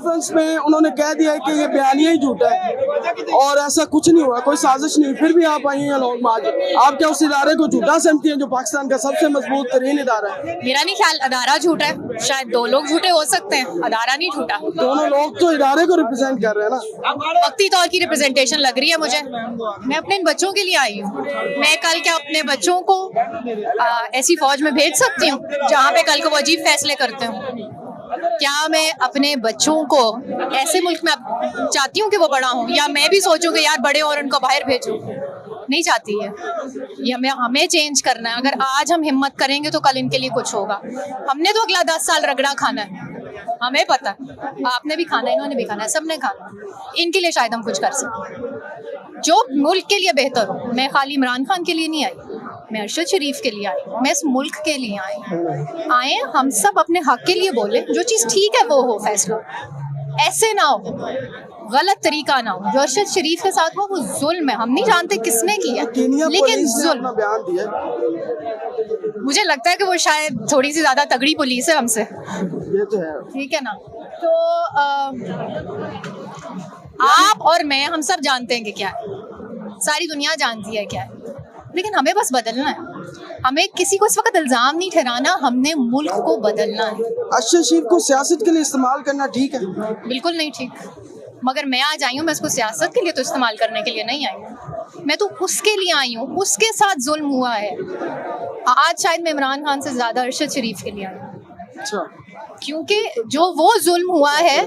Conference में उन्होंने कह दिया है कि ये बयानिया ही झूठा है और ऐसा कुछ नहीं हुआ, कोई साजिश नहीं। फिर भी आप आई हैं लोग आज, आप क्या उस इदारे को झूठा समझती हैं जो पाकिस्तान का सबसे मजबूत तरीन इदारा है? मेरा नहीं ख्याल अदारा झूठा है, शायद दो लोग झूठे हो सकते हैं, अदारा नहीं झूठा। दोनों लोग तो इदारे को रिप्रेजेंट कर रहे हैं ना। वक्ती तौर की रिप्रेजेंटेशन लग रही है मुझे। मैं अपने इन बच्चों के लिए आई हूँ। मैं कल क्या अपने बच्चों को ऐसी फौज में भेज सकती हूँ जहाँ पे कल को वो अजीब फैसले करते हो? क्या मैं अपने बच्चों को ऐसे मुल्क में चाहती हूँ कि वो बड़ा हो, या मैं भी सोचूं कि यार बड़े और उनको बाहर भेजूं? नहीं चाहती है। ये हमें चेंज करना है। अगर आज हम हिम्मत करेंगे तो कल इनके लिए कुछ होगा। हमने तो अगला 10 साल रगड़ा खाना है, हमें पता है। आपने भी खाना है, इन्होंने भी खाना है, सबने खाना। इनके लिए शायद हम कुछ कर सकते जो मुल्क के लिए बेहतर हो। मैं खाली इमरान खान के लिए नहीं आई, मैं अरशद शरीफ के लिए आई, मैं इस मुल्क के लिए आई। आए हम सब अपने हक के लिए बोले, जो चीज़ ठीक है वो हो फैसला। ऐसे ना हो, गलत तरीका ना हो। जो अरशद शरीफ के साथ हुआ वो जुल्म है। हम नहीं जानते किसने किया, लेकिन जुल्म। मुझे लगता है कि वो शायद थोड़ी सी ज्यादा तगड़ी पुलिस है हमसे। ये तो है, ठीक है ना। तो आप और मैं, हम सब जानते हैं कि क्या है, सारी दुनिया जानती है क्या है, लेकिन हमें बस बदलना है। हमें किसी को इस वक्त इल्जाम नहीं ठहराना, हमने मुल्क को बदलना है। अरशद शरीफ को सियासत के लिए इस्तेमाल करना ठीक है? बिल्कुल नहीं ठीक। मगर मैं आज आई हूँ, मैं इसको सियासत के लिए तो इस्तेमाल करने के लिए नहीं आई हूँ। मैं तो उसके लिए आई हूँ, उसके साथ जुल्म हुआ है। आज शायद मैं इमरान खान से ज्यादा अरशद शरीफ के लिए आई हूँ। अच्छा। क्योंकि जो वो जुल्म हुआ है,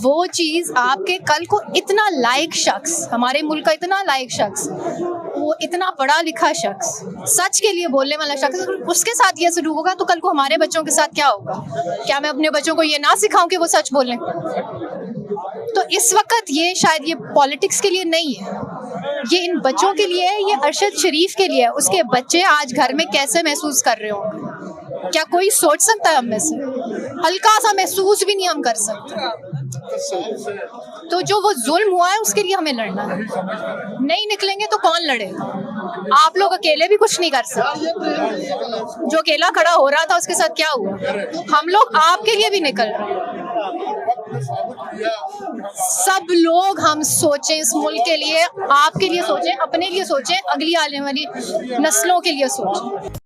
वो चीज़ आपके कल को इतना लायक शख्स, हमारे मुल्क का इतना लायक शख्स, वो इतना पढ़ा लिखा शख्स, सच के लिए बोलने वाला शख्स, अगर उसके साथ ये सलूक होगा तो कल को हमारे बच्चों के साथ क्या होगा? क्या मैं अपने बच्चों को ये ना सिखाऊं कि वो सच बोलें? तो इस वक्त ये शायद ये पॉलिटिक्स के लिए नहीं है, ये इन बच्चों के लिए है, ये अरशद शरीफ के लिए है। उसके बच्चे आज घर में कैसे महसूस कर रहे होंगे, क्या कोई सोच सकता है? हम में से हल्का सा महसूस भी नहीं हम कर सकते। तो जो वो जुल्म हुआ है उसके लिए हमें लड़ना है। नहीं निकलेंगे तो कौन लड़ेगा? आप लोग अकेले भी कुछ नहीं कर सकते। जो अकेला खड़ा हो रहा था उसके साथ क्या हुआ? हम लोग आपके लिए भी निकल रहे हैं। सब लोग हम सोचें इस मुल्क के लिए, आपके लिए सोचें, अपने लिए सोचें, अगली आने वाली नस्लों के लिए सोचें।